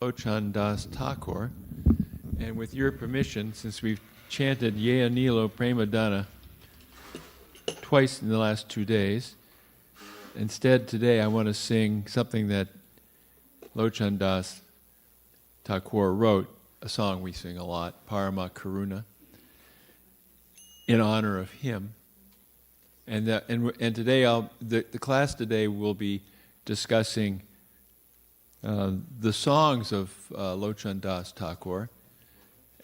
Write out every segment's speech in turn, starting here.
Lochan Das Thakur. And with your permission, since we've chanted Ye Anilo Premadana twice in the last 2 days, instead today I want to sing something that Lochan Das Thakur wrote, a song we sing a lot, Parama Karuna, in honor of him. And today the class today will be discussing the songs of Lochan Das Thakur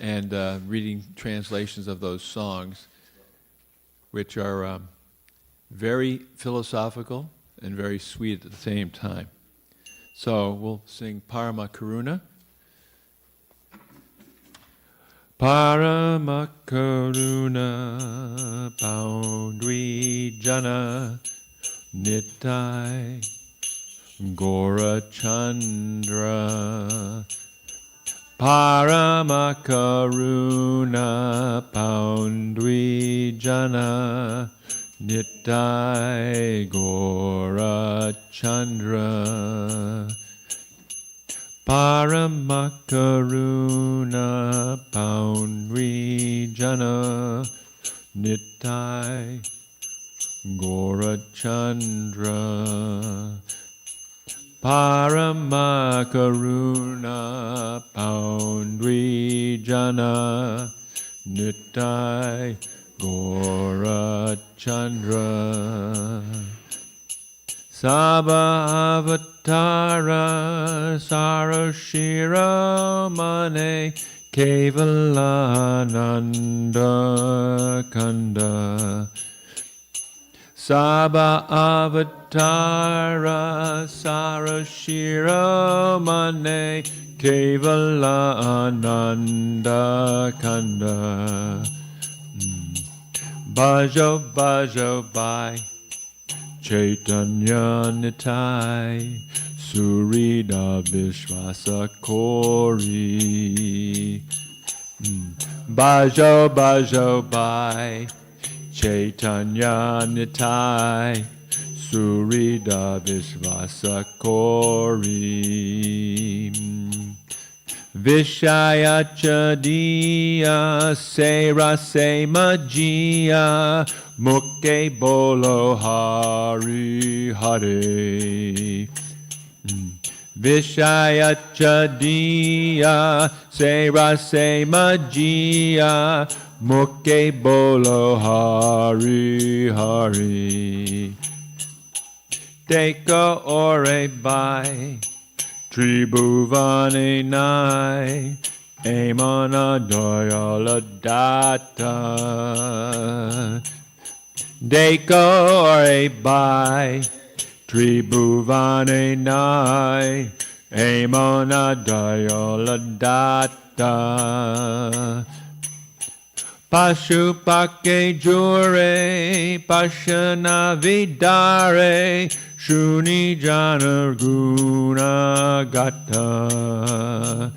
and reading translations of those songs, which are very philosophical and very sweet at the same time. So we'll sing Parama Karuna. Parama Karuna Paundvi Jana Nitai Gora Chandra Parama Karuna Paundvi Jana Nitai Gora Chandra Parama Karuna Paundvi Jana Nitai Gora Chandra Parama Karuna Paundvi Jana Nitai Gora Chandra Sabha Avatara Sarashira Mane Kevalananda Kanda Sabha Avatara Sarashira Mane Kevalananda Kanda Bhajo Bhajo Bhai Chaitanya Nitai Surida Vishvasa Kori Bhajo Bhajo Bhai Chaitanya Nitai Surida Vishvasa Kori Vishaya Chadiya Sera Se Majia Mukke Bolo Hari Hare Vishaya Chadiya Sera Se Majia Mukke Bolo Hari Hari Teka Ore Bai Tribhuvane Nai Amana Dayala Datta Dekore Bai Tribhuvane Nai Amana Dayala Datta Pashupake Jure Pashana Vidare Shuni Jana Guna Gata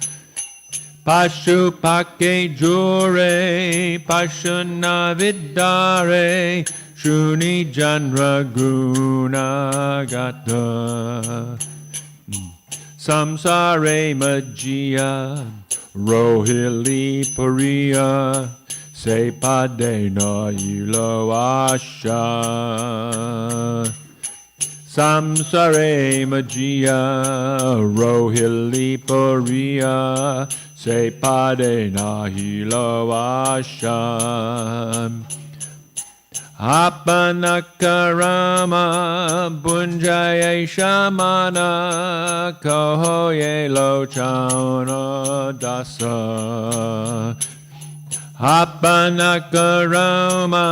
Pashupake Jure Pashana Vidare Shuni Jana Guna Gata Samsare Majia Rohili Pariya Se Padena Ilo Asha Samsare Majia Rohili Pariya Se Padena Ilo Asha Apanakarama Bunjaye Shamana Kohoye Lochana Dasa Apanakarama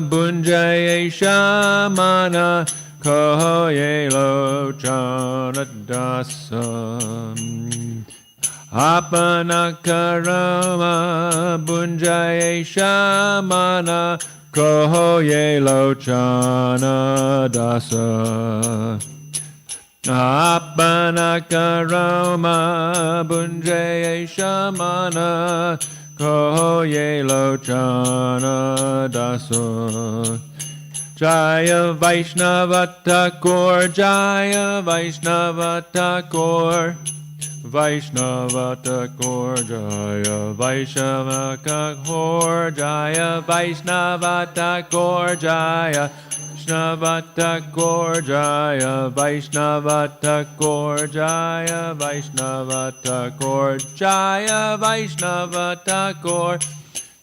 Bunjaye Shamana Kohoye Lochana Dasa Apanakarama Bunjaye Shamana Kohoye Lochana Dasa Apanakarama Bunjaye Shamana Kohoye Lochana Dasa Jaya Vaishnava Thakur Jaya Vaishnava Thakur Vaishnava Thakur Jaya Vaishnava Thakur Jaya Vaishnava Thakur Jaya Vaishnava Thakur Jaya Vaishnava Thakur Jaya Vaishnava Thakur Jaya Vaishnava Thakur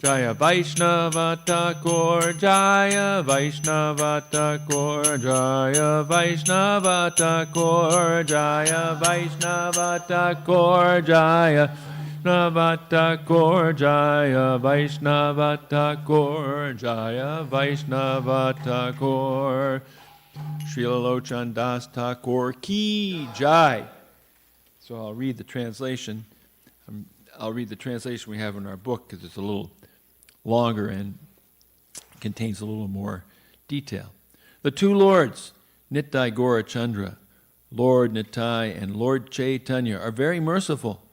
Jaya Vaishnava Thakur Jaya Vaishnava Thakur Jaya Vaishnava Thakur Jaya Vaishnava Thakur Jaya Vaishnava Thakur Jaya Vaishnava Thakur Jaya Vaishnava Thakur Srila Lochan Das Thakur Ki Jai. So I'll read the translation. I'll read the translation we have in our book because it's a little longer and contains a little more detail. The two lords, Nitai Gaurachandra, Lord Nitai and Lord Chaitanya, are very merciful.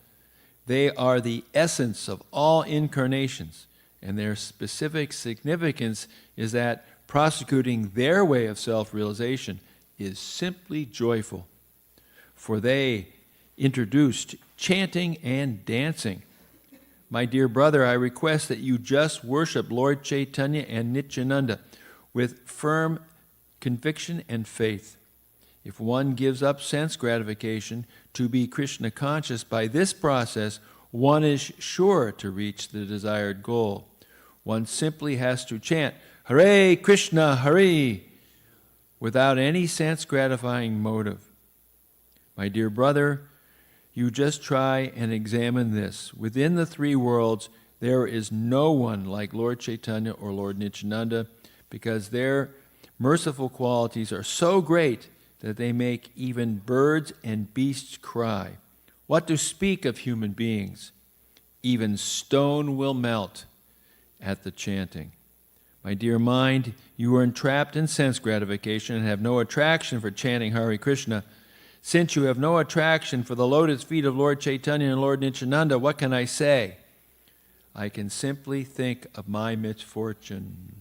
They are the essence of all incarnations, and their specific significance is that prosecuting their way of self-realization is simply joyful. For they introduced chanting and dancing. My dear brother, I request that you just worship Lord Chaitanya and Nityananda with firm conviction and faith. If one gives up sense gratification to be Krishna conscious by this process, one is sure to reach the desired goal. One simply has to chant, Hare Krishna, Hare, without any sense gratifying motive. My dear brother, you just try and examine this. Within the three worlds, there is no one like Lord Chaitanya or Lord Nityananda because their merciful qualities are so great that they make even birds and beasts cry. What to speak of human beings? Even stone will melt at the chanting. My dear mind, you are entrapped in sense gratification and have no attraction for chanting Hare Krishna. Since you have no attraction for the lotus feet of Lord Chaitanya and Lord Nityananda, what can I say? I can simply think of my misfortune.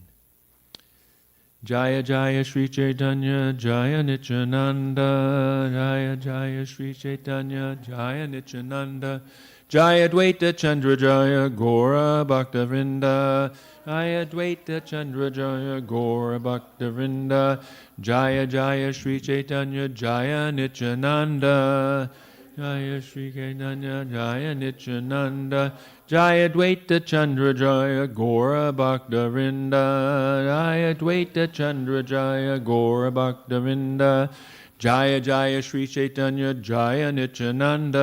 Jaya Jaya Sri Chaitanya Jaya Nityananda Jaya Jaya Sri Chaitanya Jaya Nityananda Jaya Dvaita Chandra Jaya Gora Bhakta Vrinda Jaya Dvaita Chandra Jaya Gora Bhakta Vrinda Jaya Jaya Sri Chaitanya Jaya Nityananda Jaya Sri Chaitanya Jaya Nityananda Jaya Dvaita Chandra Jaya Gora Bhakta Vrinda Jaya Dvaita Chandra Jaya Gora Bhakta Vrinda Jaya Jaya Sri Chaitanya Jaya Nityananda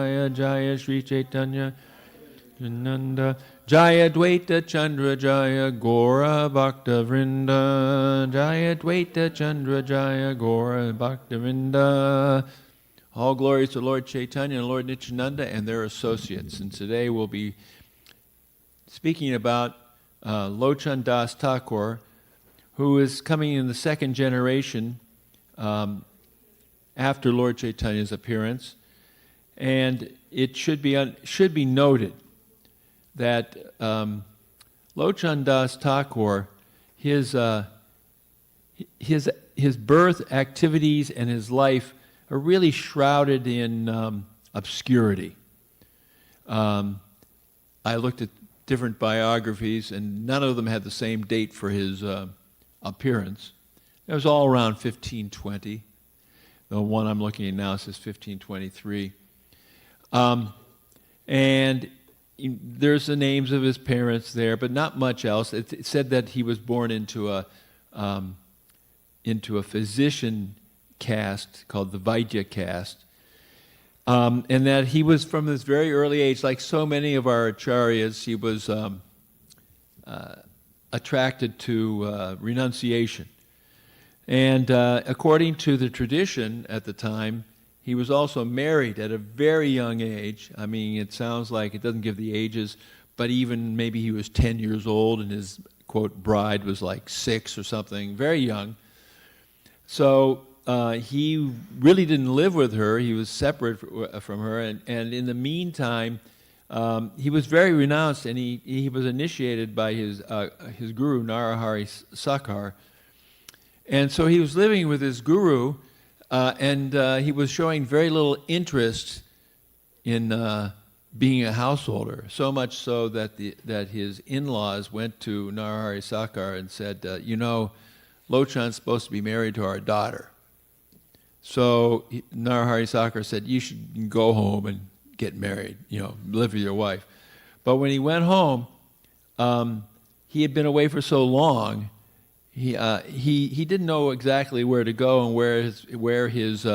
Jaya Jaya Sri Chaitanya Nityananda Jaya Dvaita Chandra Jaya Gora Bhakta Vrinda Jaya Dvaita Chandra Jaya Gora Bhakta Vrinda. All glories to Lord Chaitanya and Lord Nityananda and their associates. And today we'll be speaking about Lochan Das Thakur, who is coming in the second generation after Lord Chaitanya's appearance. And it should be noted that Lochan Das Thakur, his birth, activities, and his life are really shrouded in obscurity. I looked at different biographies, and none of them had the same date for his appearance. It was all around 1520. The one I'm looking at now says 1523. And there's the names of his parents there, but not much else. It said that he was born into a physician caste called the Vaidya caste, and that he was from this very early age, like so many of our acharyas, he was attracted to renunciation. And according to the tradition at the time, he was also married at a very young age. I mean, it sounds like, it doesn't give the ages, but even maybe he was 10 years old and his, quote, bride was like 6 or something, very young. So he really didn't live with her. He was separate from her. And in the meantime, he was very renounced, and he was initiated by his guru, Narahari Sakhar. And so he was living with his guru, and he was showing very little interest in being a householder, so much so that that his in-laws went to Narahari Sakar and said, Lochan's supposed to be married to our daughter. So Narahari Sakar said, you should go home and get married, live with your wife. But when he went home, he had been away for so long, he didn't know exactly where to go and where his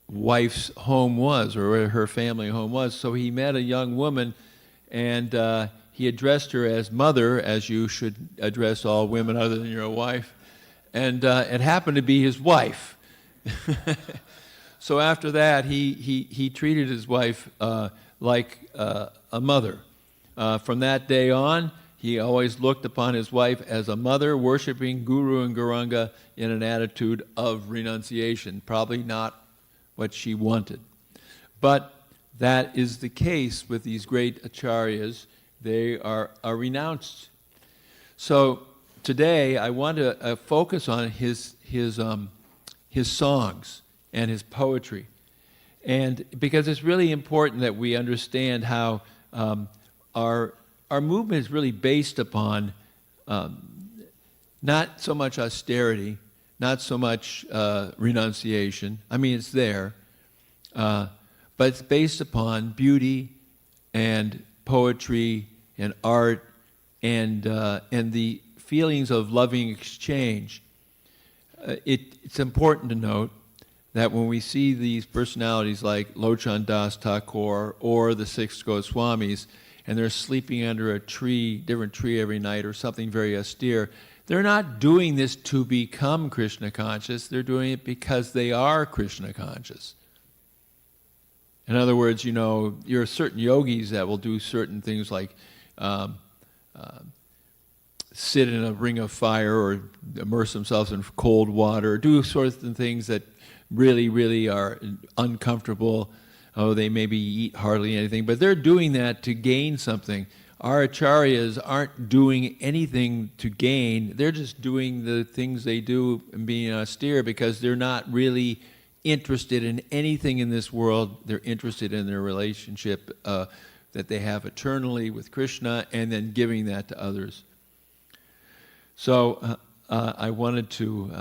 wife's home was, or where her family home was. So he met a young woman, and he addressed her as mother, as you should address all women other than your wife. And it happened to be his wife. So after that, he treated his wife like a mother. From that day on, he always looked upon his wife as a mother, worshiping Guru and Gauranga in an attitude of renunciation, probably not what she wanted. But that is the case with these great acharyas. They are renounced. So today I want to focus on his songs and his poetry, and because it's really important that we understand how our movement is really based upon not so much austerity, not so much renunciation. I mean, it's there, but it's based upon beauty and poetry and art and the feelings of loving exchange. It's important to note that when we see these personalities like Lochan Das Thakur or the six Goswamis, and they're sleeping under a tree, different tree every night, or something very austere, they're not doing this to become Krishna conscious. They're doing it because they are Krishna conscious. In other words, there are certain yogis that will do certain things like sit in a ring of fire or immerse themselves in cold water, do sorts of things that really, really are uncomfortable. Oh, they maybe eat hardly anything, but they're doing that to gain something. Our acharyas aren't doing anything to gain. They're just doing the things they do and being austere because they're not really interested in anything in this world. They're interested in their relationship that they have eternally with Krishna, and then giving that to others. So I wanted to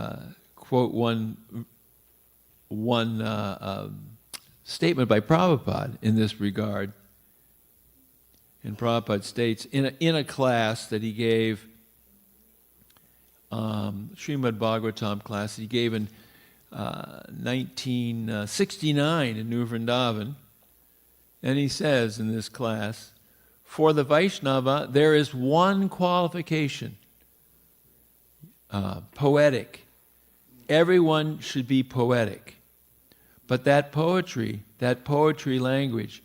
quote one statement by Prabhupada in this regard. And Prabhupada states, in a class that he gave, Srimad Bhagavatam class, he gave in 1969 in New Vrindavan, and he says in this class, for the Vaishnava, there is one qualification, poetic. Everyone should be poetic. But that poetry language,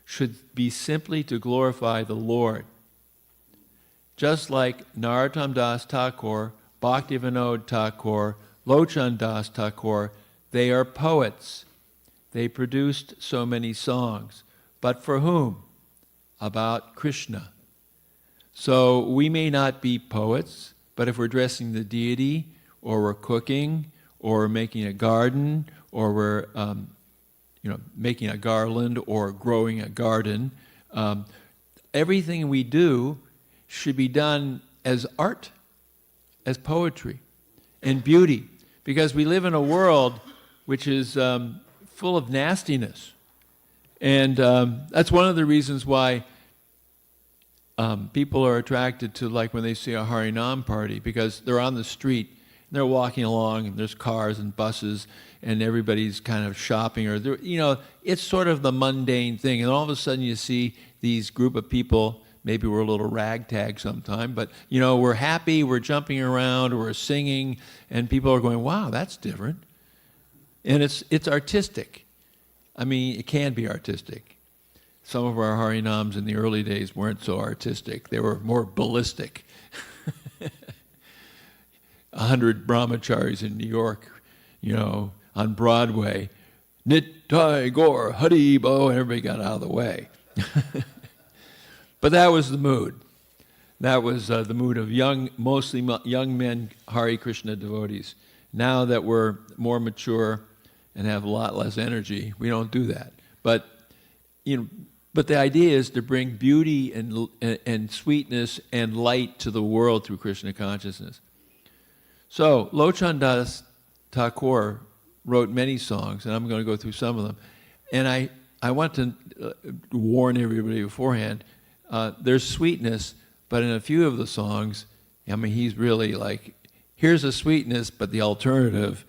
should be simply to glorify the Lord. Just like Narottam Das Thakur, Bhaktivinoda Thakur, Lochan Das Thakur, they are poets. They produced so many songs. But for whom? About Krishna. So we may not be poets, but if we're dressing the deity, or we're cooking, or we're making a garden, or we're making a garland or growing a garden, everything we do should be done as art, as poetry, and beauty, because we live in a world which is full of nastiness. And that's one of the reasons why people are attracted to, like when they see a Harinam party, because they're on the street, and they're walking along, and there's cars and buses, and everybody's kind of shopping, or it's sort of the mundane thing. And all of a sudden you see these group of people, maybe we're a little ragtag sometime, but we're happy, we're jumping around, we're singing, and people are going, wow, that's different. And it's artistic. I mean, it can be artistic. Some of our Harinams in the early days weren't so artistic. They were more ballistic. 100 brahmacharis in New York, on Broadway, Nittai Gaur, Haribo, and everybody got out of the way. But that was the mood. That was the mood of mostly young men, Hare Krishna devotees. Now that we're more mature and have a lot less energy. We don't do that. But but the idea is to bring beauty and sweetness and light to the world through Krishna consciousness. So Lochan Das Thakur wrote many songs, and I'm going to go through some of them. And I want to warn everybody beforehand, there's sweetness, but in a few of the songs, I mean, he's really like, here's a sweetness, but the alternative,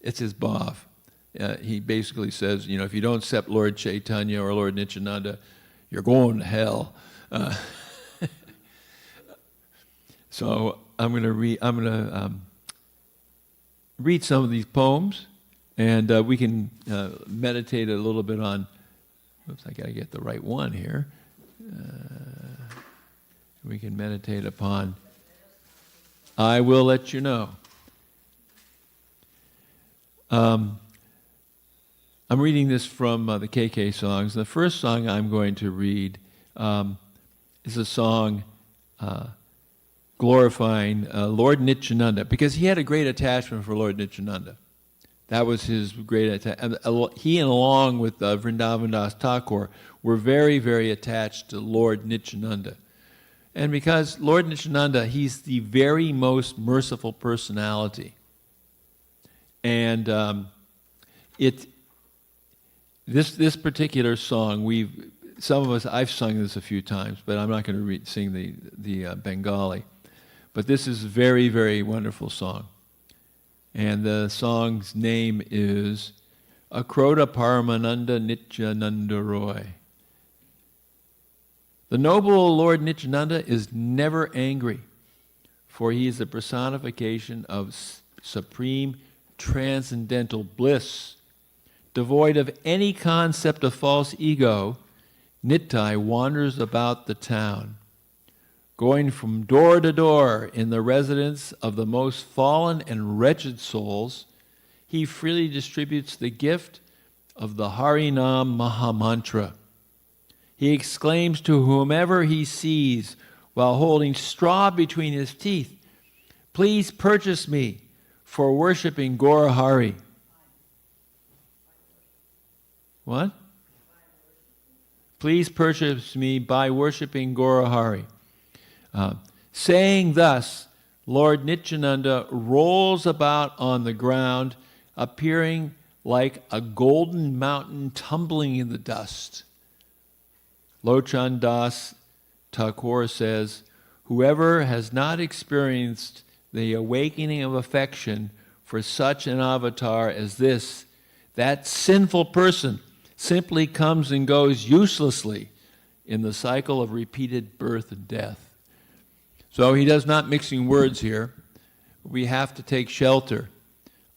it's his bhav. He basically says, if you don't accept Lord Chaitanya or Lord Nityananda, you're going to hell. So I'm going to read some of these poems, and we can meditate a little bit on. Oops, I got to get the right one here. We can meditate upon. I will let you know. I'm reading this from the KK songs. The first song I'm going to read is a song glorifying Lord Nityananda, because he had a great attachment for Lord Nityananda. That was his great attachment. He, and along with Vrindavan Das Thakur, were very, very attached to Lord Nityananda. And because Lord Nityananda, he's the very most merciful personality. And this particular song, some of us, I've sung this a few times, but I'm not going to sing the Bengali. But this is a very, very wonderful song. And the song's name is Akroda Paramananda Nityananda Roy. The noble Lord Nityananda is never angry, for he is the personification of supreme transcendental bliss. Devoid of any concept of false ego, Nittai wanders about the town, going from door to door in the residence of the most fallen and wretched souls. He freely distributes the gift of the Harinam Mahamantra. He exclaims to whomever he sees while holding straw between his teeth, "Please purchase me for worshiping Gaura Hari." What? Please purchase me by worshiping Gaura Hari. Saying thus, Lord Nityananda rolls about on the ground, appearing like a golden mountain tumbling in the dust. Lochan Das Thakur says, whoever has not experienced the awakening of affection for such an avatar as this, that sinful person simply comes and goes uselessly in the cycle of repeated birth and death. So he does not mixing words here. We have to take shelter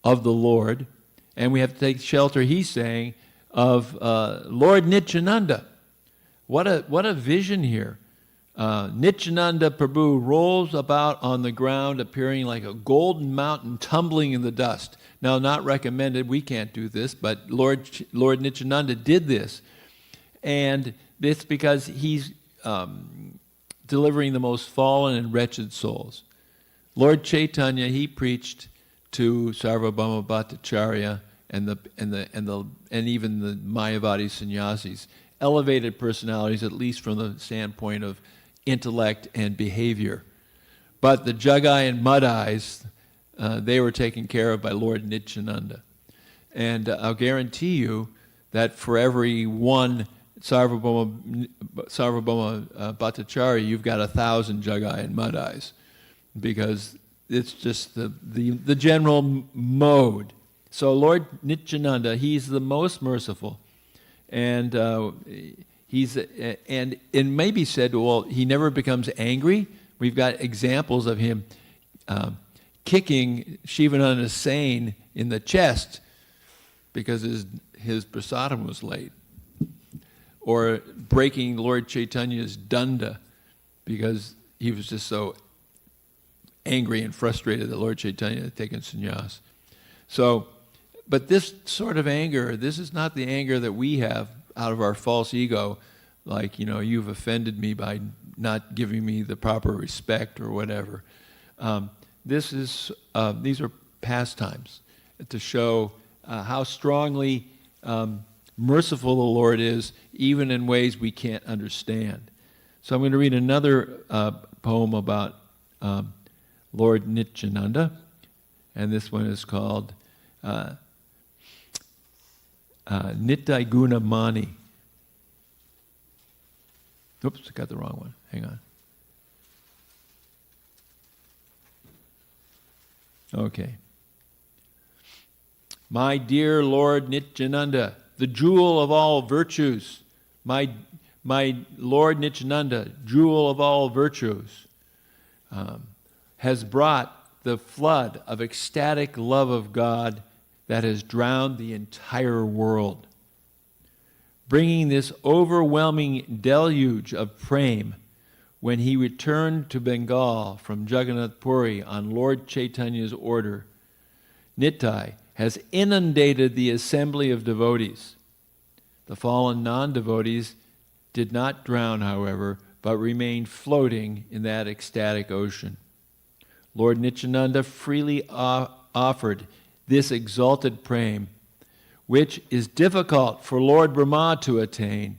of the Lord, and we have to take shelter, he's saying, of Lord Nityananda. What a vision here. Nityananda Prabhu rolls about on the ground, appearing like a golden mountain tumbling in the dust. Now, not recommended, we can't do this, but Lord Nityananda did this. And it's because he's delivering the most fallen and wretched souls. Lord Chaitanya, he preached to Sarvabhauma Bhattacharya and even the Mayavadi sannyasis, elevated personalities, at least from the standpoint of intellect and behavior. But the Jagai and Madais, they were taken care of by Lord Nityananda. And I'll guarantee you that for every one Sarvabhauma Bhattacharya, you've got 1,000 Jagai and Madais, because it's just the general mode. So Lord Nityananda, he's the most merciful. And and it may be said, well, he never becomes angry. We've got examples of him kicking Shivananda Sain in the chest because his prasadam was late, or breaking Lord Chaitanya's danda because he was just so angry and frustrated that Lord Chaitanya had taken sannyas. So, but this sort of anger, this is not the anger that we have out of our false ego, like, you've offended me by not giving me the proper respect or whatever. These are pastimes to show how strongly merciful the Lord is, even in ways we can't understand. So I'm going to read another poem about Lord Nityananda, and this one is called Nitai Guna Mani. Oops, I got the wrong one. Hang on. Okay. My dear Lord Nityananda, the jewel of all virtues, my Lord Nityananda, jewel of all virtues, has brought the flood of ecstatic love of God that has drowned the entire world, bringing this overwhelming deluge of prema when he returned to Bengal from Jagannath Puri on Lord Chaitanya's order. Nitai has inundated the assembly of devotees. The fallen non-devotees did not drown, however, but remained floating in that ecstatic ocean. Lord Nityananda freely offered this exalted prema, which is difficult for Lord Brahma to attain,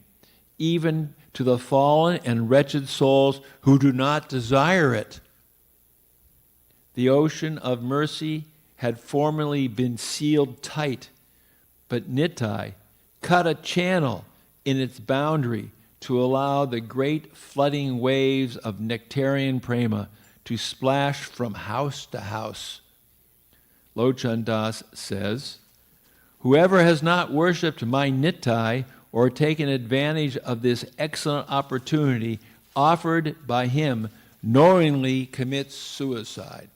even to the fallen and wretched souls who do not desire it. The ocean of mercy had formerly been sealed tight, but Nitai cut a channel in its boundary to allow the great flooding waves of nectarian prema to splash from house to house. Lochan Das says, whoever has not worshipped my Nitai or taken advantage of this excellent opportunity offered by him knowingly commits suicide.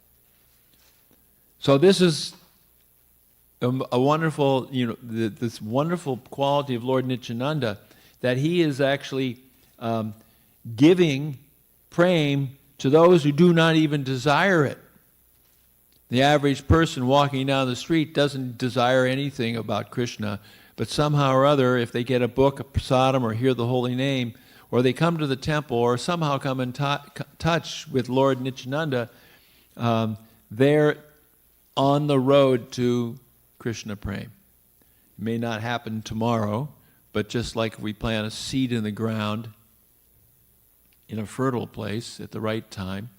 So this is a wonderful, this wonderful quality of Lord Nityananda, that he is actually giving prema to those who do not even desire it. The average person walking down the street doesn't desire anything about Krishna, but somehow or other, if they get a book, a prasadam, or hear the holy name, or they come to the temple, or somehow come in touch with Lord Nityananda, they're on the road to Krishna prema. It may not happen tomorrow, but just like if we plant a seed in the ground in a fertile place at the right time,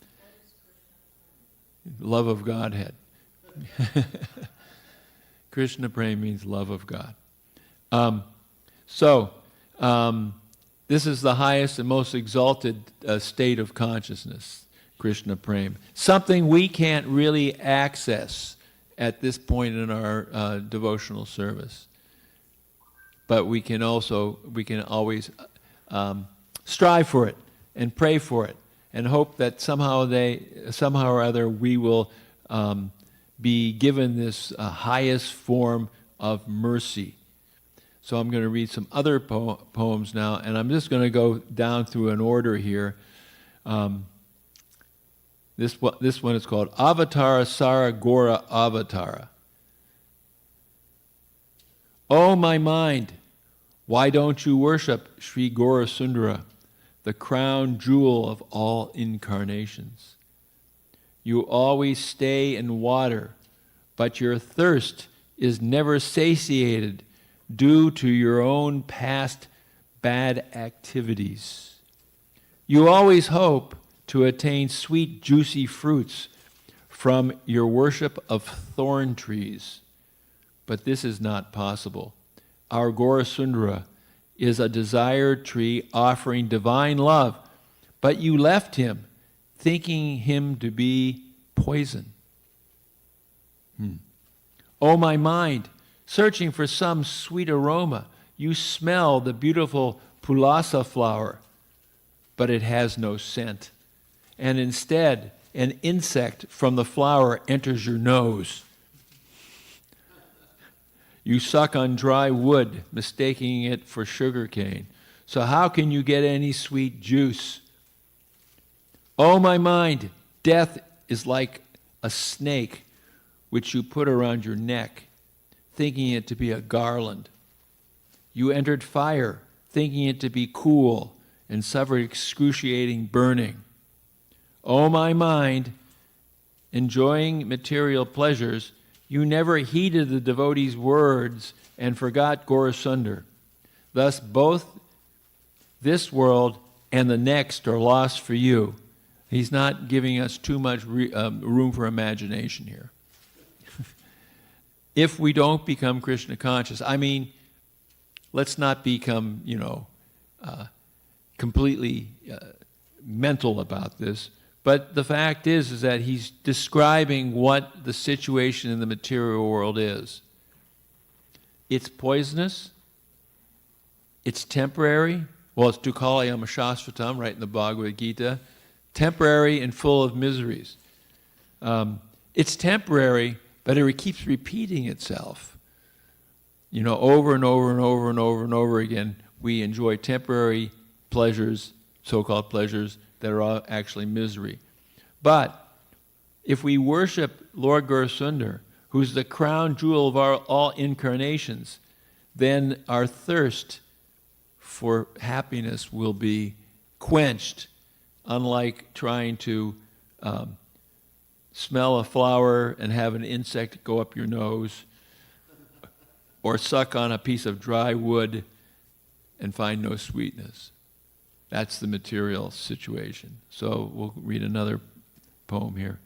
love of Godhead. Krishna prema means love of God. This is the highest and most exalted state of consciousness, Krishna prema. Something we can't really access at this point in our devotional service. But we can always strive for it and pray for it and hope that somehow or other we will be given this highest form of mercy. So I'm going to read some other poems now, and I'm just going to go down through an order here. This one is called Avatara Sara Gora Avatara. Oh, my mind, why don't you worship Sri Gora Sundara, the crown jewel of all incarnations? You always stay in water, but your thirst is never satiated due to your own past bad activities. You always hope to attain sweet, juicy fruits from your worship of thorn trees, but this is not possible. Our Gora Sundara is a desired tree offering divine love, but you left him, thinking him to be poison. Oh, my mind, searching for some sweet aroma, you smell the beautiful pulasa flower, but it has no scent. And instead, an insect from the flower enters your nose. You suck on dry wood, mistaking it for sugar cane. So how can you get any sweet juice? Oh, my mind, death is like a snake which you put around your neck, thinking it to be a garland. You entered fire, thinking it to be cool, and suffered excruciating burning. Oh, my mind, enjoying material pleasures, You never heeded the devotee's words and forgot Gaurasundar. Thus both this world and the next are lost for you. He's not giving us too much room for imagination here. If we don't become Krishna conscious, I mean, let's not become, completely mental about this. But the fact is that he's describing what the situation in the material world is. It's poisonous. It's temporary. Well, it's dukkhalayam shashvatam, right in the Bhagavad Gita. Temporary and full of miseries. It's temporary, but it keeps repeating itself. Over and over and over and over and over again, we enjoy temporary pleasures, so-called pleasures, that are actually misery. But if we worship Lord Gaurasundar, who's the crown jewel of all incarnations, then our thirst for happiness will be quenched, unlike trying to smell a flower and have an insect go up your nose, or suck on a piece of dry wood and find no sweetness. That's the material situation. So we'll read another poem here.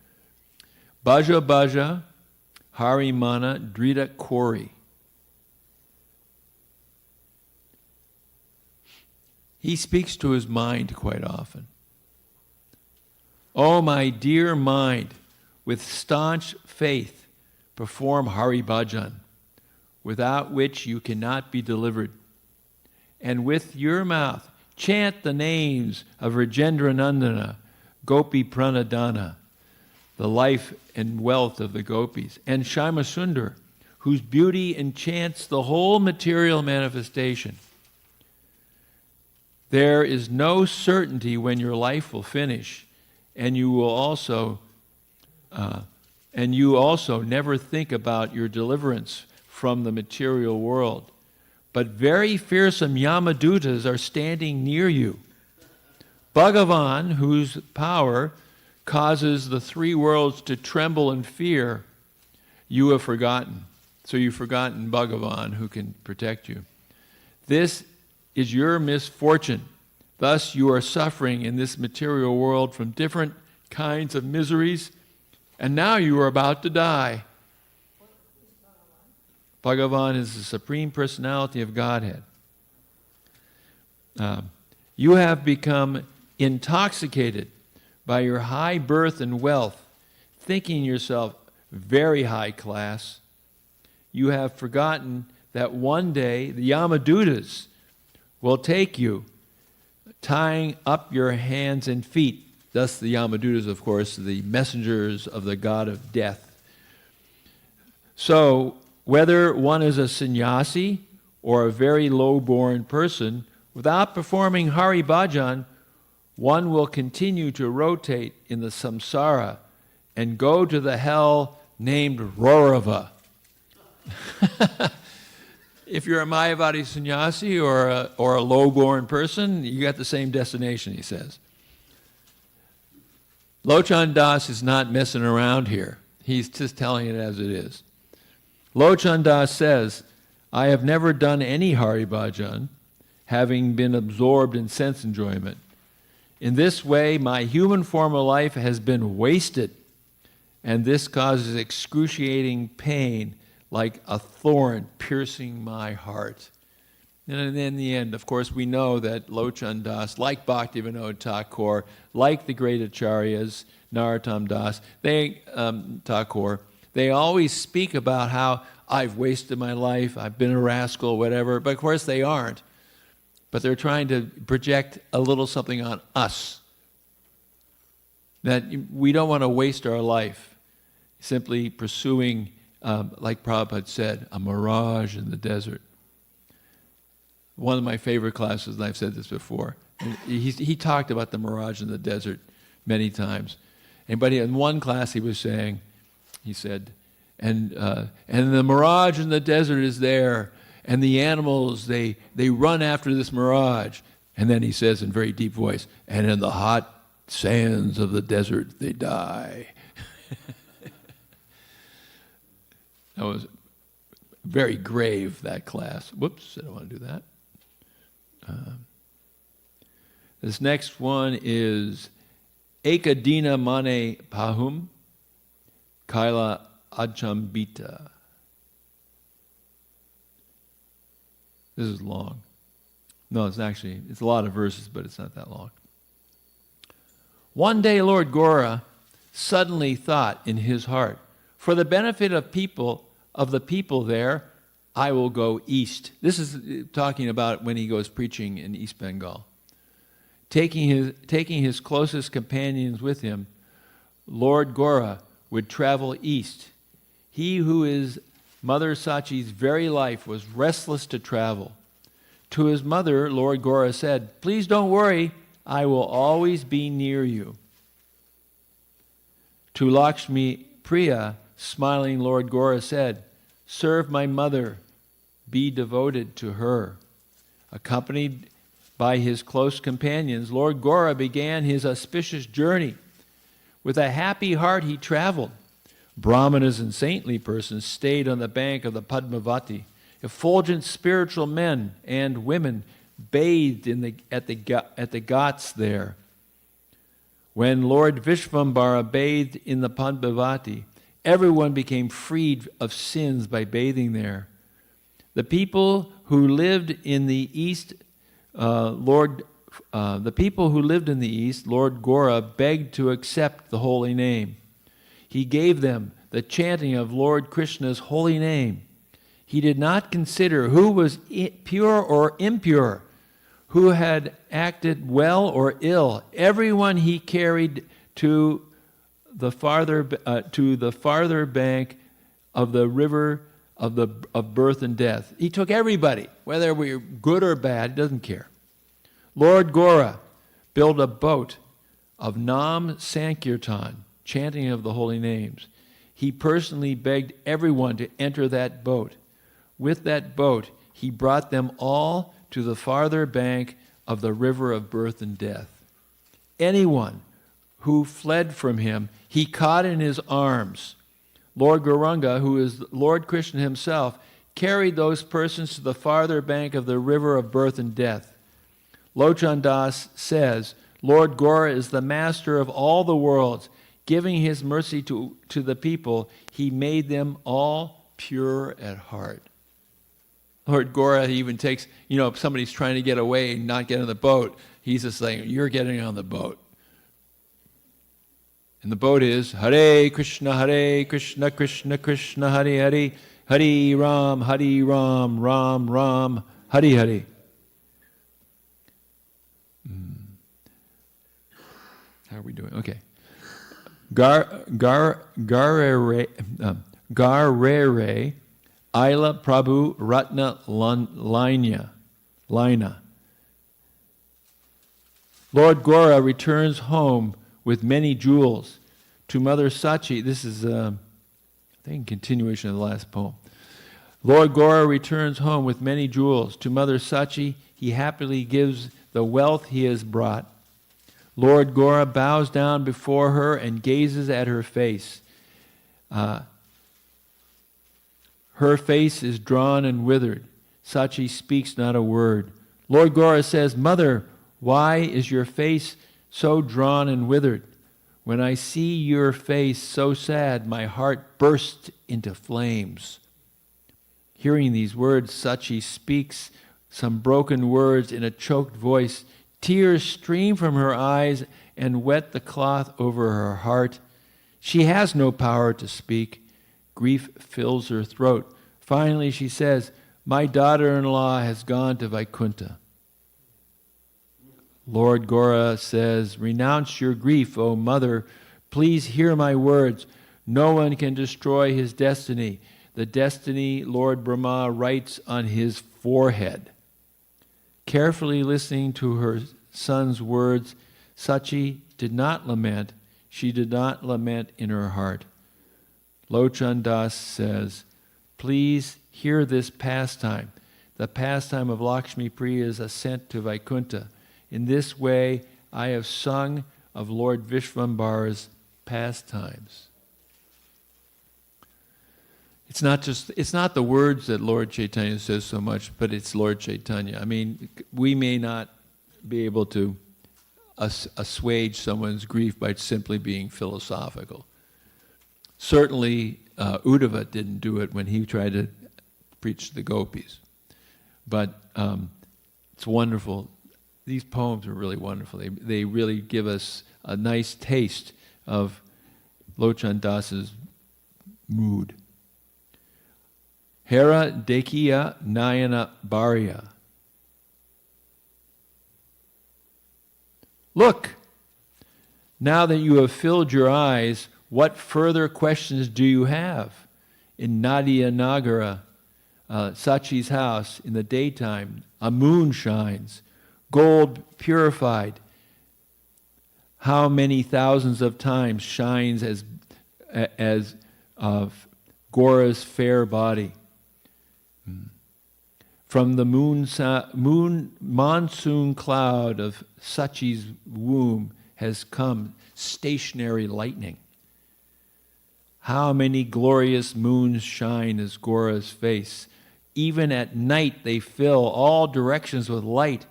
Bhaja Bhaja Harimana Drita Kori. He speaks to his mind quite often. Oh, my dear mind, with staunch faith, perform Hari Bhajan, without which you cannot be delivered. And with your mouth, chant the names of Rajendra Nandana, Gopi Pranadana, the life and wealth of the gopis, and Shama Sundar, whose beauty enchants the whole material manifestation. There is no certainty when your life will finish, and you also never think about your deliverance from the material world. But very fearsome Yamadutas are standing near you. Bhagavan, whose power causes the three worlds to tremble in fear, you have forgotten. So you've forgotten Bhagavan, who can protect you. This is your misfortune. Thus you are suffering in this material world from different kinds of miseries, and now you are about to die. Bhagavan is the Supreme Personality of Godhead. You have become intoxicated by your high birth and wealth, thinking yourself very high class. You have forgotten that one day the Yamadutas will take you, tying up your hands and feet. Thus the Yamadutas, of course, the messengers of the god of death. So, whether one is a sannyasi or a very low-born person, without performing Hari Bhajan, one will continue to rotate in the samsara and go to the hell named Rorava. If you're a Mayavadi sannyasi or a low-born person, you got the same destination, he says. Lochan Das is not messing around here. He's just telling it as it is. Lochan Das says, I have never done any Hari Bhajan, having been absorbed in sense enjoyment. In this way, my human form of life has been wasted, and this causes excruciating pain like a thorn piercing my heart. And in the end, of course, we know that Lochan Das, like Bhaktivinoda Thakur, like the great acharyas, Narottam Das, Thakur, they always speak about how I've wasted my life, I've been a rascal, whatever, but of course they aren't. But they're trying to project a little something on us. That we don't want to waste our life simply pursuing, like Prabhupada said, a mirage in the desert. One of my favorite classes, and I've said this before, he talked about the mirage in the desert many times. But in one class he was saying, he said, and the mirage in the desert is there, and the animals, they run after this mirage. And then he says in very deep voice, and in the hot sands of the desert they die. That was very grave, that class. Whoops, I don't want to do that. This next one is Ekadina Mane Pahum Kaila Achambita. This is long. No, it's a lot of verses, but it's not that long. One day Lord Gora suddenly thought in his heart, for the benefit of the people there, I will go east. This is talking about when he goes preaching in East Bengal. Taking his closest companions with him, Lord Gora would travel east. He who is Mother Sachi's very life was restless to travel. To his mother, Lord Gora said, "Please don't worry, I will always be near you." To Lakshmi Priya, smiling Lord Gora said, "Serve my mother, be devoted to her." Accompanied by his close companions, Lord Gora began his auspicious journey. With a happy heart he traveled. Brahmanas and saintly persons stayed on the bank of the Padmavati. Effulgent spiritual men and women bathed at the ghats there. When Lord Vishvambara bathed in the Padmavati, everyone became freed of sins by bathing there. The people who lived in the east, Lord Gora begged to accept the holy name. He gave them the chanting of Lord Krishna's holy name. He did not consider who was pure or impure, who had acted well or ill. Everyone he carried to the farther bank of the river of birth and death. He took everybody, whether we were good or bad, he doesn't care. Lord Gora built a boat of Nam Sankirtan, chanting of the holy names. He personally begged everyone to enter that boat. With that boat, he brought them all to the farther bank of the river of birth and death. Anyone who fled from him, he caught in his arms. Lord Gauranga, who is Lord Krishna himself, carried those persons to the farther bank of the river of birth and death. Lochan Das says, Lord Gora is the master of all the worlds. Giving his mercy to the people, he made them all pure at heart. Lord Gora even takes, if somebody's trying to get away and not get on the boat, he's just saying, you're getting on the boat. And the boat is Hare Krishna, Krishna Krishna, Hare Hare, Hare Ram, Ram Ram, Hare Hare. How are we doing? Okay. Garere Ila Prabhu Ratna Lina. Lord Gora returns home with many jewels. To Mother Sachi, this is, I think, continuation of the last poem. Lord Gora returns home with many jewels. To Mother Sachi, he happily gives the wealth he has brought. Lord Gora bows down before her and gazes at her face. Her face is drawn and withered. Sachi speaks not a word. Lord Gora says, Mother, why is your face so drawn and withered? When I see your face so sad, my heart bursts into flames. Hearing these words, Sachi speaks some broken words in a choked voice. Tears stream from her eyes and wet the cloth over her heart. She has no power to speak. Grief fills her throat. Finally she says, my daughter-in-law has gone to Vaikuntha. Lord Gora says, renounce your grief, O mother. Please hear my words. No one can destroy his destiny. The destiny Lord Brahma writes on his forehead. Carefully listening to her son's words, Sachi did not lament. She did not lament in her heart. Lochan Das says, please hear this pastime. The pastime of Lakshmi Priya's ascent to Vaikuntha. In this way, I have sung of Lord Vishvambara's pastimes. it's not the words that Lord Chaitanya says so much, but it's Lord Chaitanya. I mean, we may not be able to assuage someone's grief by simply being philosophical. Certainly, Uddhava didn't do it when he tried to preach to the gopis. But it's wonderful. These poems are really wonderful. They really give us a nice taste of Lochan Das's mood. Hera Dekiya Nayana Bharya. Look, now that you have filled your eyes, what further questions do you have? In Nadia Nagara, Sachi's house, in the daytime, a moon shines, gold purified. How many thousands of times shines as Gora's fair body? From the monsoon cloud of Sachi's womb has come stationary lightning. How many glorious moons shine as Gora's face. Even at night they fill all directions with light.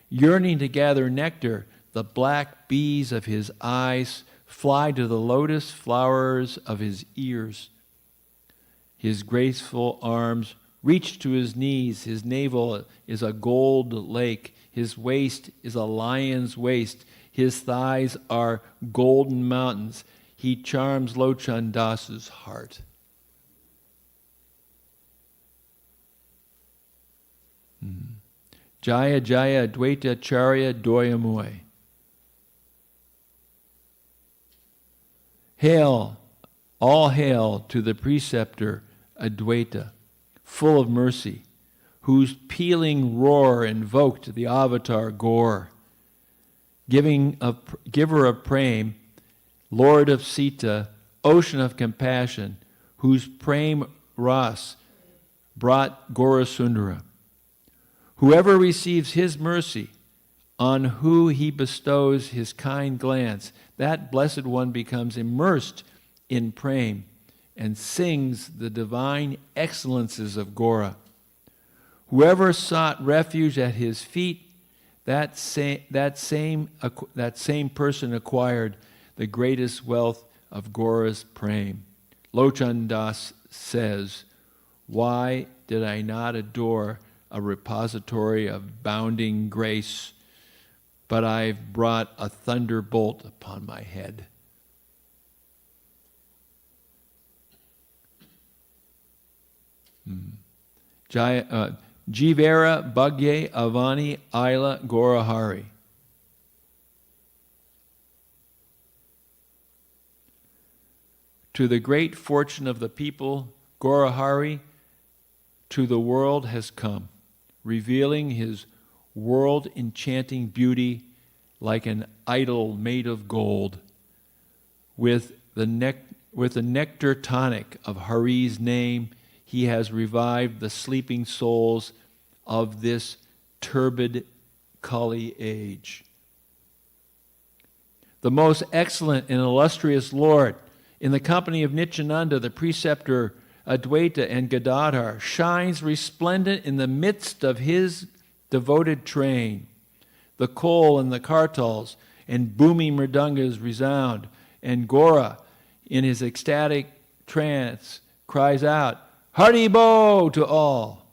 Yearning to gather nectar, the black bees of his eyes fly to the lotus flowers of his ears. His graceful arms reach to his knees. His navel is a gold lake. His waist is a lion's waist. His thighs are golden mountains. He charms Lochan Das's heart. Jaya Jaya Advaita Charya Doyamoy. Hail, all hail to the preceptor Advaita, full of mercy, whose pealing roar invoked the avatar Gaur. Giver of Prem, Lord of Sita, ocean of compassion, whose Prem Ras brought Gaurasundara. Whoever receives his mercy, on who he bestows his kind glance, that blessed one becomes immersed in Prem and sings the divine excellences of Gaura. Whoever sought refuge at his feet, that same person acquired the greatest wealth of Gaura's Prem. Lochan Das says, "Why did I not adore a repository of bounding grace, but I've brought a thunderbolt upon my head." Jivera Bhagye Avani Aila Gorahari. To the great fortune of the people, Gorahari to the world has come, revealing his world-enchanting beauty like an idol made of gold. With the nectar tonic of Hari's name, he has revived the sleeping souls of this turbid Kali age. The most excellent and illustrious Lord, in the company of Nityananda, the preceptor, Advaita, and Gadadhar, shines resplendent in the midst of his devoted train. The kol and the kartals and booming mridangas resound, and Gora, in his ecstatic trance, cries out, "Haribo!" to all.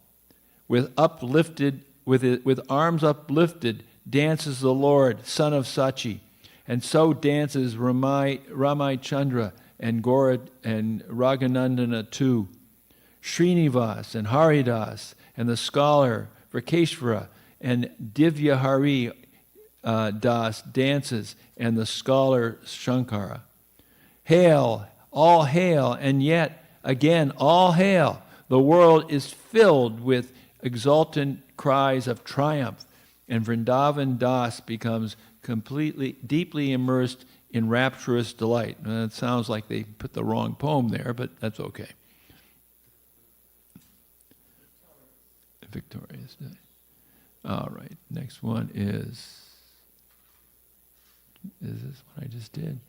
With arms uplifted, dances the Lord, son of Sachi, and so dances Ramai Chandra and Gora and Raghanandana too. Srinivas and Haridas and the scholar Virkeshvara and Divya Hari Das dances, and the scholar Shankara. Hail, all hail, and yet again all hail. The world is filled with exultant cries of triumph, and Vrindavan Das becomes deeply immersed in rapturous delight. It sounds like they put the wrong poem there, but that's okay. Victorious Day. All right, next one is this what I just did?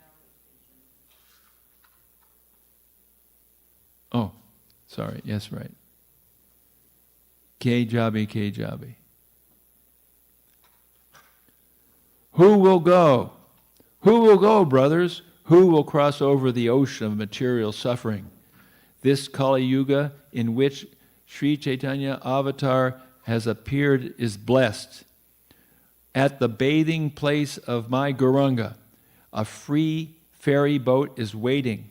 Oh, Sorry, yes, right. Kajabi, Kajabi. Who will go? Who will go, brothers? Who will cross over the ocean of material suffering? This Kali Yuga in which Sri Chaitanya Avatar has appeared is blessed. At the bathing place of my Gauranga, a free ferry boat is waiting.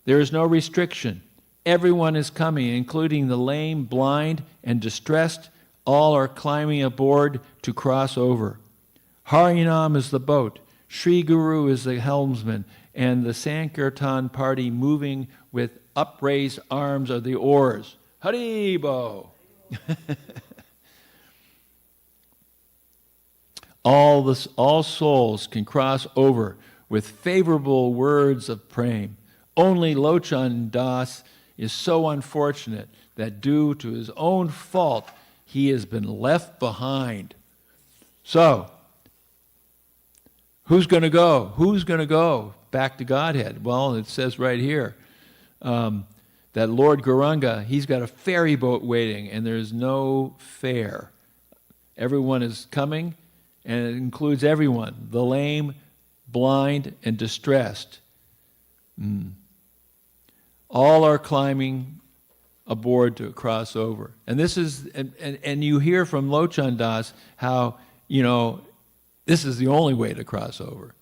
There is no restriction. Everyone is coming, including the lame, blind, and distressed. All are climbing aboard to cross over. Harinam is the boat. Sri Guru is the helmsman, and the Sankirtan party moving with upraised arms are the oars. Haribo! All souls can cross over with favorable words of praying. Only Lochan Das is so unfortunate that due to his own fault, he has been left behind. So, who's going to go? Who's going to go back to Godhead? Well, it says right here that Lord Gauranga, he's got a ferry boat waiting, and there's no fare. Everyone is coming, and it includes everyone, the lame, blind, and distressed. All are climbing aboard to cross over. And this is, and you hear from Lochan Das how, this is the only way to cross over.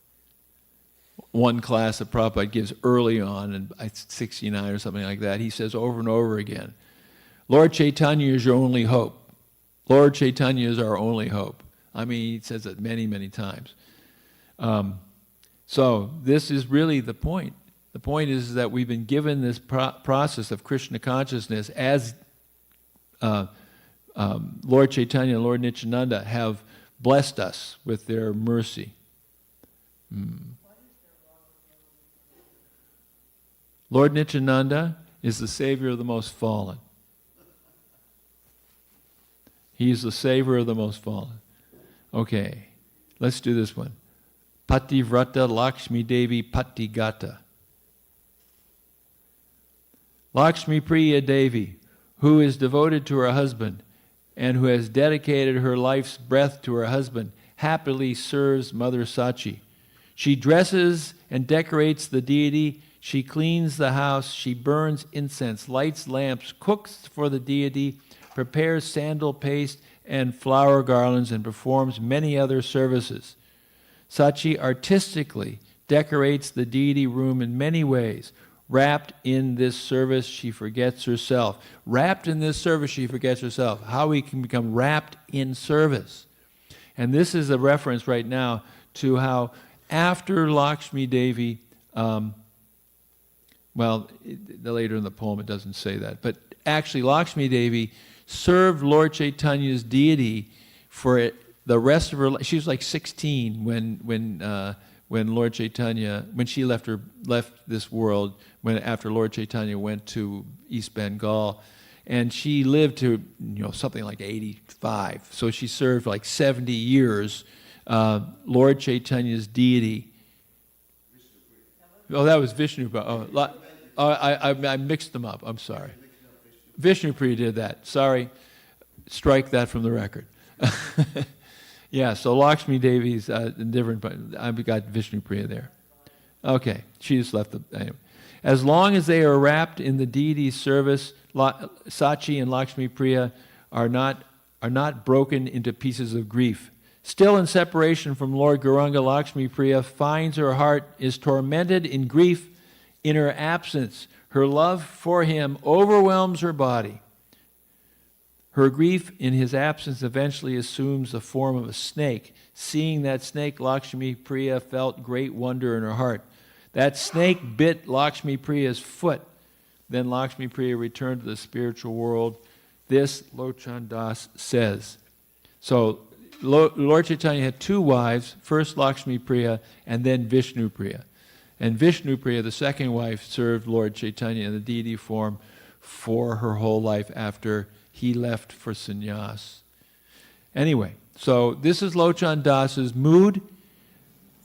One class that Prabhupada gives early on, in 69 or something like that, he says over and over again, Lord Chaitanya is your only hope. Lord Chaitanya is our only hope. I mean, he says it many, many times. So this is really the point. The point is that we've been given this process of Krishna consciousness as Lord Chaitanya and Lord Nityananda have blessed us with their mercy. Lord Nityananda is the Savior of the most fallen. He's the Savior of the most fallen. Okay, let's do this one. Pativrata Lakshmi Devi Patigata. Lakshmi Priya Devi, who is devoted to her husband and who has dedicated her life's breath to her husband, happily serves Mother Sachi. She dresses and decorates the deity. She cleans the house. She burns incense, lights lamps, cooks for the deity, prepares sandal paste and flower garlands, and performs many other services. Sachi artistically decorates the deity room in many ways. Wrapped in this service, she forgets herself. Wrapped in this service, she forgets herself. How we can become wrapped in service. And this is a reference right now to how after Lakshmi Devi, later in the poem it doesn't say that, but actually Lakshmi Devi served Lord Chaitanya's deity for the rest of her life. She was like 16 when Lord Chaitanya, when she left this world, after Lord Chaitanya went to East Bengal, and she lived to something like 85. So she served like 70 years Lord Chaitanya's deity. Oh, that was Vishnu. I mixed them up. I'm sorry. Vishnu Priya did that. Sorry. Strike that from the record. Yeah, so Lakshmi Devi's different, but I've got Vishnu Priya there. Okay, she just left anyway. As long as they are wrapped in the deity's service, Sachi and Lakshmi Priya are not broken into pieces of grief. Still in separation from Lord Gauranga, Lakshmi Priya finds her heart is tormented in grief in her absence. Her love for him overwhelms her body. Her grief in his absence eventually assumes the form of a snake. Seeing that snake, Lakshmi Priya felt great wonder in her heart. That snake bit Lakshmi Priya's foot. Then Lakshmi Priya returned to the spiritual world. This Lochan Das says. So Lord Chaitanya had two wives, first Lakshmi Priya and then Vishnu Priya. And Vishnu Priya, the second wife, served Lord Chaitanya in the deity form for her whole life after he left for sannyas. Anyway, so this is Lochan Das's mood.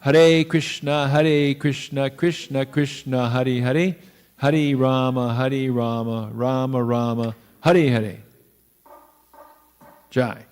Hare Krishna, Krishna Krishna, Hare Hare, Hare Rama, Rama Rama, Hare Hare. Jai.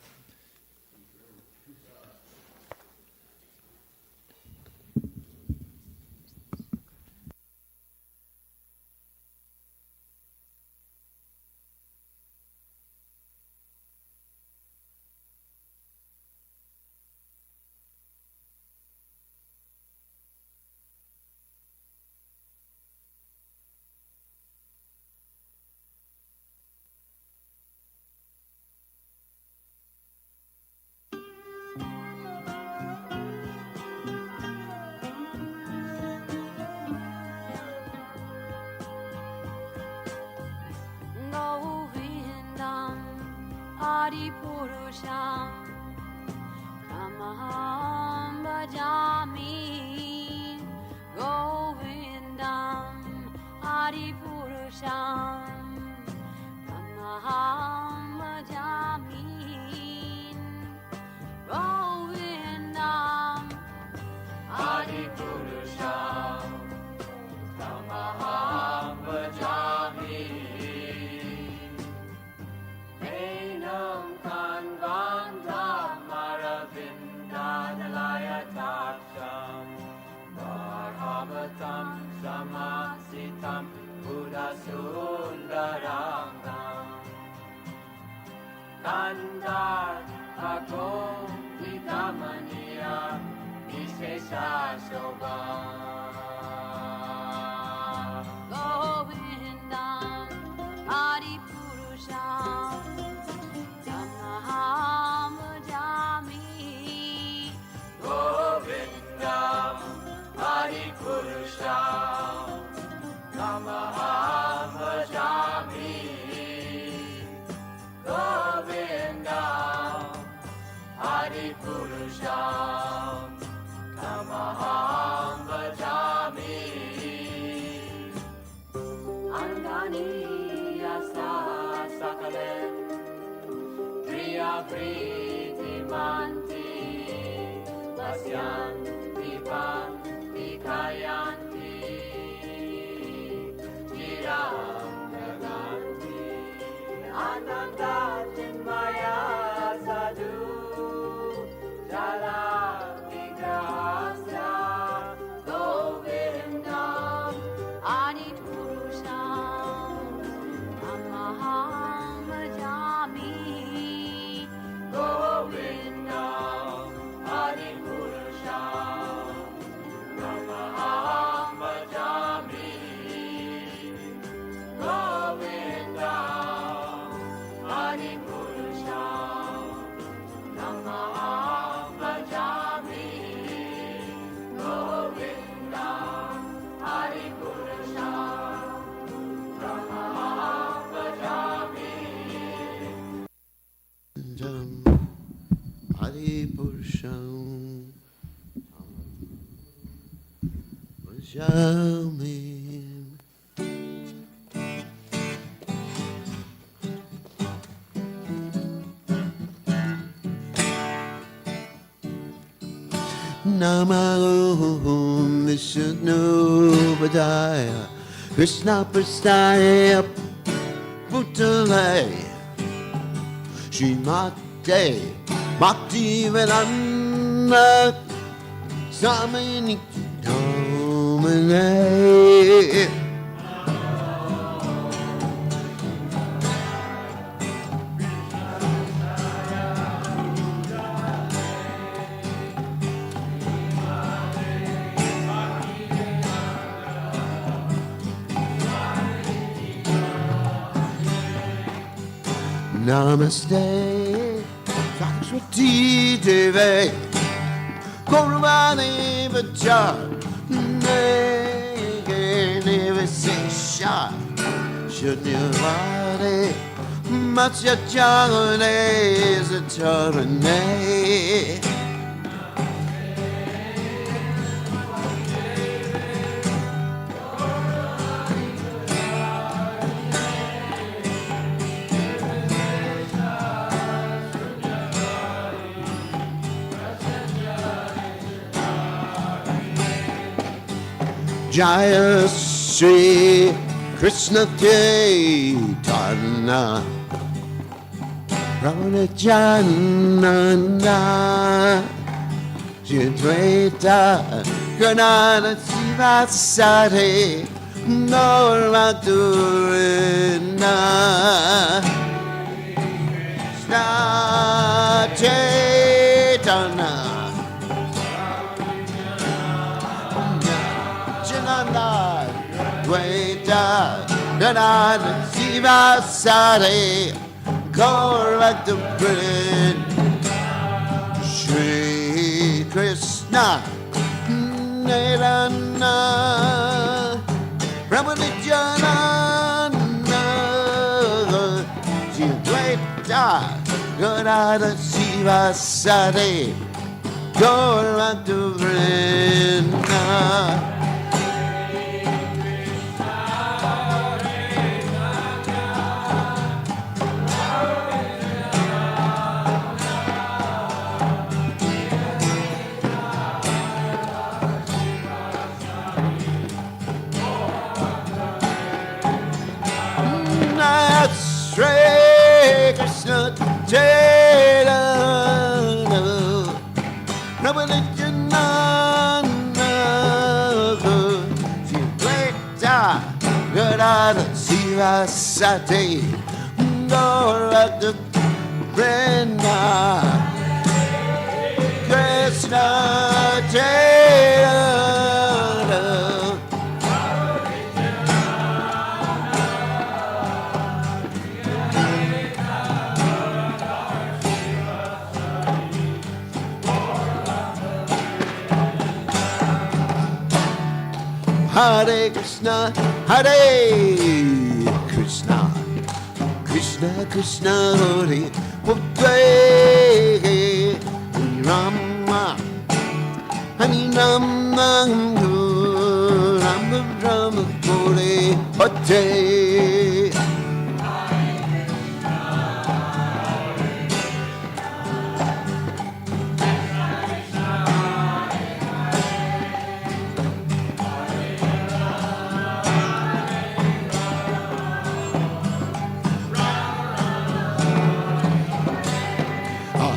Govindam Adipurusham Tamaham Bhajami Govindam Adipurusham Tamaham Bhajami Govindam Adipurusham Tamaham Bhajami Enam Kanvandam Maravindadalayataksham Varhavatam Samasitam Buddhasundarangam Kandar Agom Vidamaniya Vishesha Shobha Govindam Adipurusham Tamaham Bhajami Govindam Adipurusham Tamaham Bhajami Govindam Adipurusham Tamaham Bhajami Angani Yasa Sakalem Priya Priti Manti Vasyan Dipan Dikayanti Chiram Naganti Ananda Chinmaya Sadhu Jala Vigrahasya Govindam Adipurusham Tamaham Bhajami Govindam Adipurusham Tamaham Bhajami Govindam Adipurusham Tamaham Bhajami Govindam Adipurusham Tamaham Bhajami Adipurusham Bhajami Namo Vishnu Padaya Krishna Prasthaya Bhutale Srimate Bhaktivedanta Swami Domine Namaste Saraswati Devi Guruvani Vachar Nivasesha Shunyavadi Matsya Charane Satarane Jaya Sri Krishna Chaitanya Ramana Janana Jadvaita Ganana Sivasari Normaturina Krishna Chaitanya Janana Dvaita Ganana Sivasari Gauraktaprin Shri Krishna Nirana Brahmanijanana Jidvaita Gadada Sivasari Gauraktaprin Shri Krishna Chaitanya Navanijanana Jidvaita Gadada Sivasati Gauraktaprinna Krishna Chaitanya Hare Krishna, Hare Krishna, Krishna Krishna Hare Hare Rama, Hare Rama, Rama Rama Hare Hare.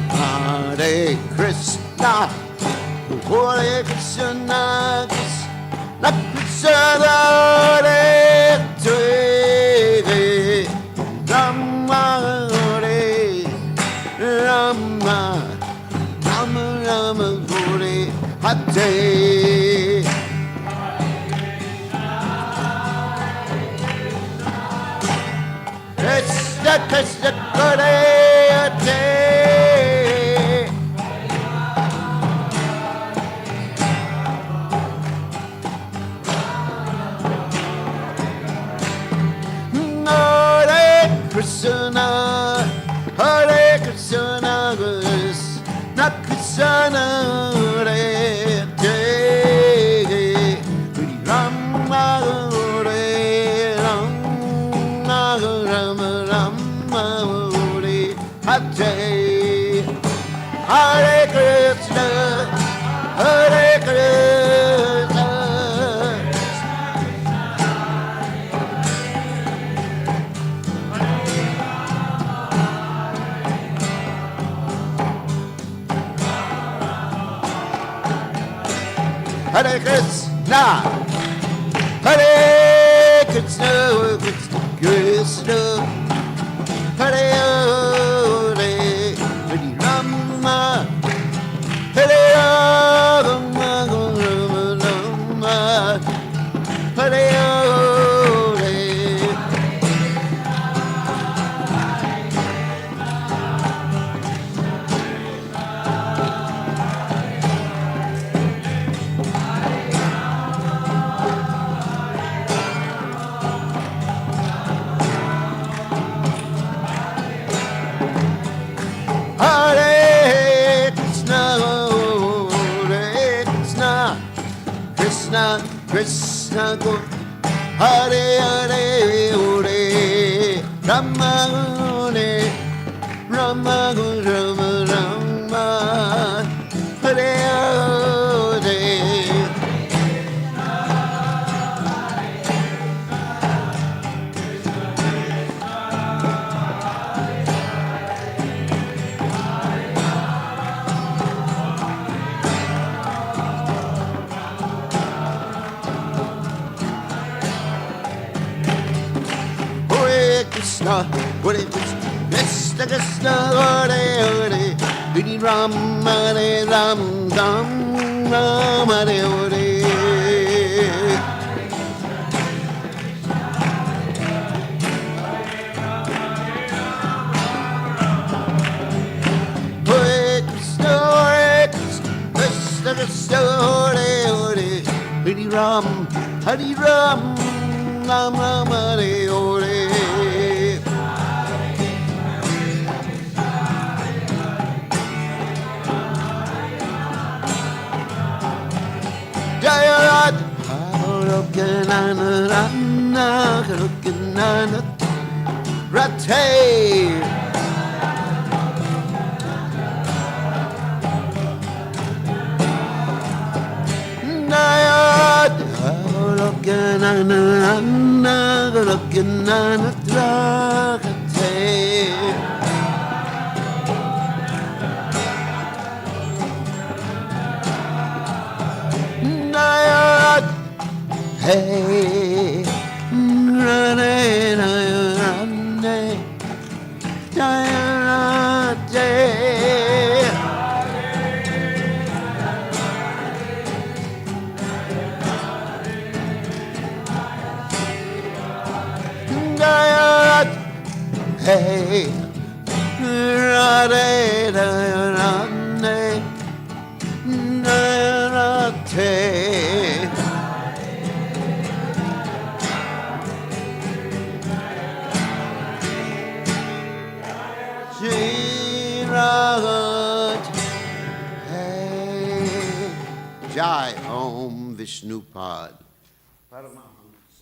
Hare Krishna, Hare Krishna, Krishna Krishna Hare Hare, Rama Hare Rama, Rama Rama Hare Hare. Krishna Krishna Hare Hare. Krishna, Hare Krishna, Krishna Krishna, Hare Hare, Rama Hare Rama, Rama Rama Hare Hare, Hare Krishna, Hare Krishna. Hare Krishna, Hare Krishna, Krishna Krishna, Hare Hare, Hare Rama, Hare Rama, Rama Rama, Hare Hare. Hare Krishna, Hare Krishna, Krishna Krishna, Hare Hare, Hare Rama, Hare Rama, Rama Rama, Hare Hare. Krishna Krishna Hare Hare Hare Ram Hare Ram Ram Ram Hare Hare Hare Krishna Krishna Krishna Hare Hare Hare Ram Ram Ram Hare Hare Jaya Radha Golokanana Rana Golokanana Rate Nayad Golokanana Rana Golokanana Rate Nayad Hey Rane Rane Jayarate Jayarate Hey Rane Rane Jayarate Shirahat Hey Jai Om Vishnupad Paramahams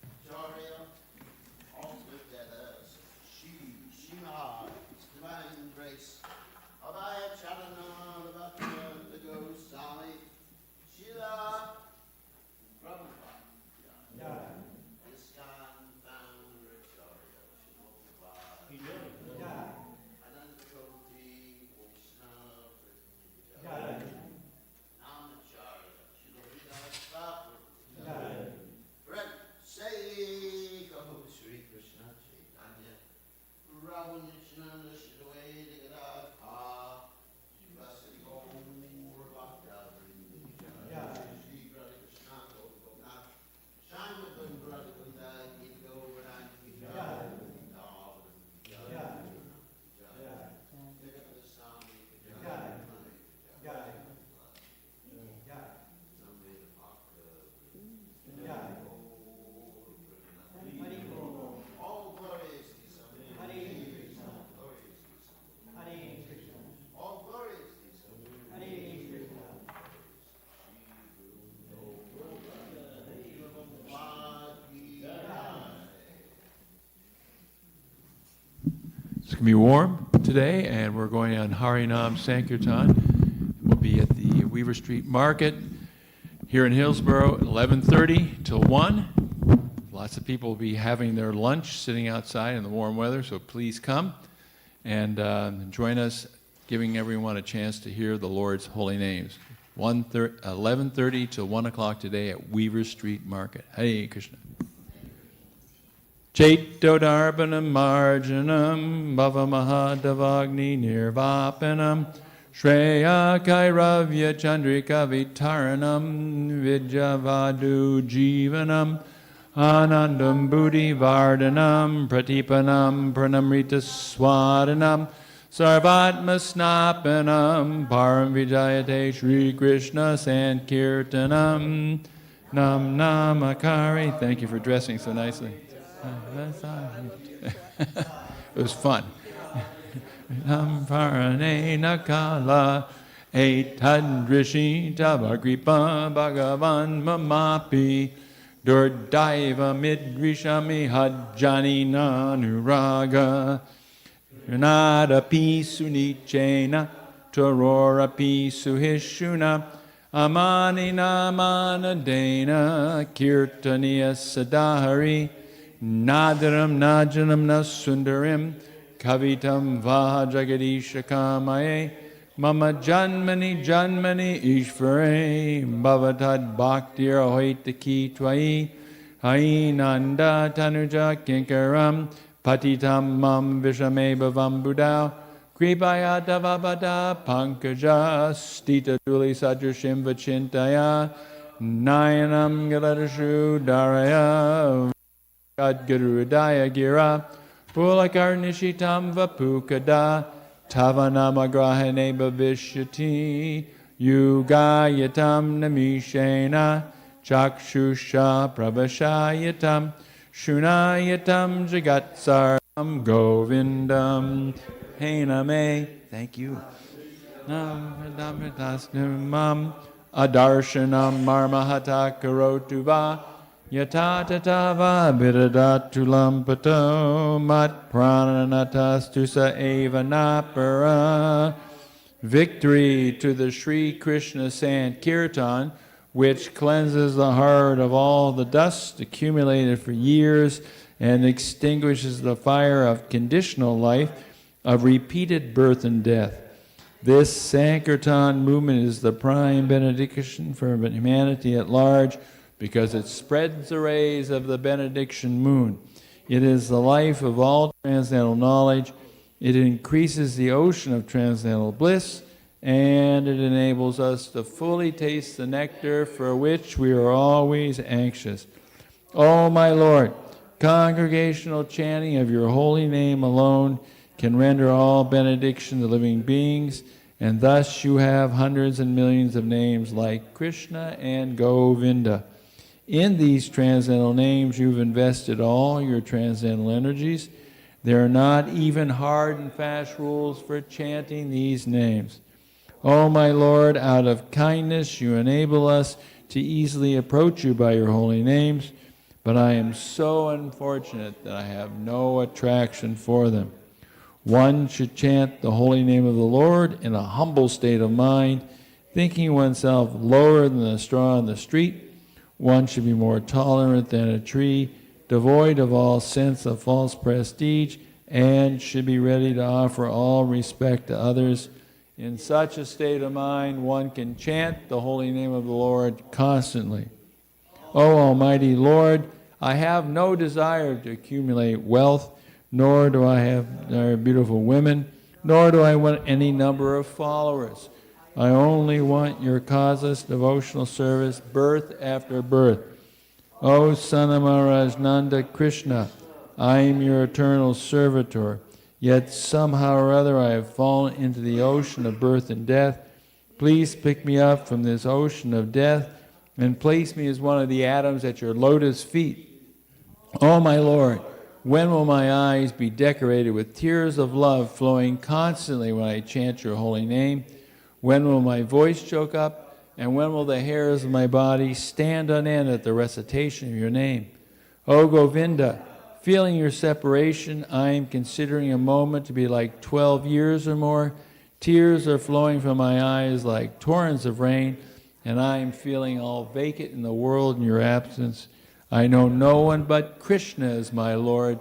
Acharya Ultimate Deathers Shima Divine Grace Abhaya Charana the Goswami Shila Prabhupada ISKCON founder Acharya Shimoprabhupada Ananda Koti Vaishnava Namacharya Shilorida Prabhupada Brett Say Go Sri Krishna Chaitanya Prabhu Nityananda Shilwedi Gadadha Shivasari Gaur Bhakta Vrinda Shri Radha Krishna Gopinath Shama Radha Kunda Gita Govardhan Gita All glories to Swami. All glories to It's going to be warm today, and we're going on Harinam Sankirtan. We'll be at the Weaver Street Market here in Hillsborough at 11:30 till 1. Lots of people will be having their lunch sitting outside in the warm weather, so please come and join us, giving everyone a chance to hear the Lord's holy names. 11:30 till 1 o'clock today at Weaver Street Market. Hare Krishna. Chaitodarpanam marjanam bhava mahadavagni nirvapanam Shreya Kairavya Chandrika Vitaranam Vidyavadu Jivanam Anandam Buddhi Vardhanam Pratipanam Pranamrita Swadanam Sarvatma Snapanam Param Vijayate Shri Krishna Sankirtanam Nam Namakari. Thank you for dressing so nicely. It was fun. Namparane nakala etadrishi tabagripa bhagavan mamapi durdaiva midrishami hajjani nanuraga nadapi sunichena tarorapi suhishuna amani namanadena kirtaniya sadahari nadaram najanam nasundarim Kavitam vaha jagadisha kamaye mama janmani janmani ishvare bhavatad bhaktir ahoitaki twai hainanda tanuja kinkaram Patitam mam vishame bhavam budau, Kripaya davabada pankaja, Stita duli sadrushim vachintaya, Nayanam galadashu daraya, Gadgurudaya gira, Pulakarnishitam vapukada, Tavanamagrahane bhavishyati, Yugayatam namishena, Chakshusha pravashayatam, Shunayatam jagatsaram govindam, Hename, thank you. Nam Adarshanam marmahata karotuva, Yatatatava bidadatulam pato, Mat prananatastusa eva napara. Victory to the Sri Krishna Sankirtan, which cleanses the heart of all the dust accumulated for years and extinguishes the fire of conditional life, of repeated birth and death. This Sankirtan movement is the prime benediction for humanity at large because it spreads the rays of the benediction moon. It is the life of all transcendental knowledge. It increases the ocean of transcendental bliss, and it enables us to fully taste the nectar for which we are always anxious. O my Lord, congregational chanting of your holy name alone can render all benediction to living beings, and thus you have hundreds and millions of names like Krishna and Govinda. In these transcendental names you've invested all your transcendental energies. There are not even hard and fast rules for chanting these names. O my Lord, out of kindness you enable us to easily approach you by your holy names, but I am so unfortunate that I have no attraction for them. One should chant the holy name of the Lord in a humble state of mind, thinking oneself lower than the straw on the street. One should be more tolerant than a tree, devoid of all sense of false prestige, and should be ready to offer all respect to others. In such a state of mind, one can chant the holy name of the Lord constantly. O Almighty Lord, I have no desire to accumulate wealth, nor do I have beautiful women, nor do I want any number of followers. I only want your causeless devotional service, birth after birth. O Son of Maharaj Nanda Krishna, I am your eternal servitor, yet somehow or other I have fallen into the ocean of birth and death. Please pick me up from this ocean of death and place me as one of the atoms at your lotus feet. O my Lord, when will my eyes be decorated with tears of love flowing constantly when I chant your holy name? When will my voice choke up? And when will the hairs of my body stand on end at the recitation of your name? O Govinda, feeling your separation, I am considering a moment to be like 12 years or more. Tears are flowing from my eyes like torrents of rain, and I am feeling all vacant in the world in your absence. I know no one but Krishna is my Lord,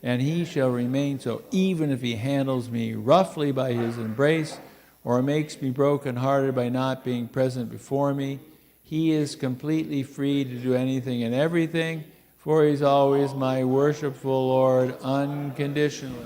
and he shall remain so, even if he handles me roughly by his embrace, or makes me broken-hearted by not being present before me. He is completely free to do anything and everything, for he's always my worshipful Lord unconditionally.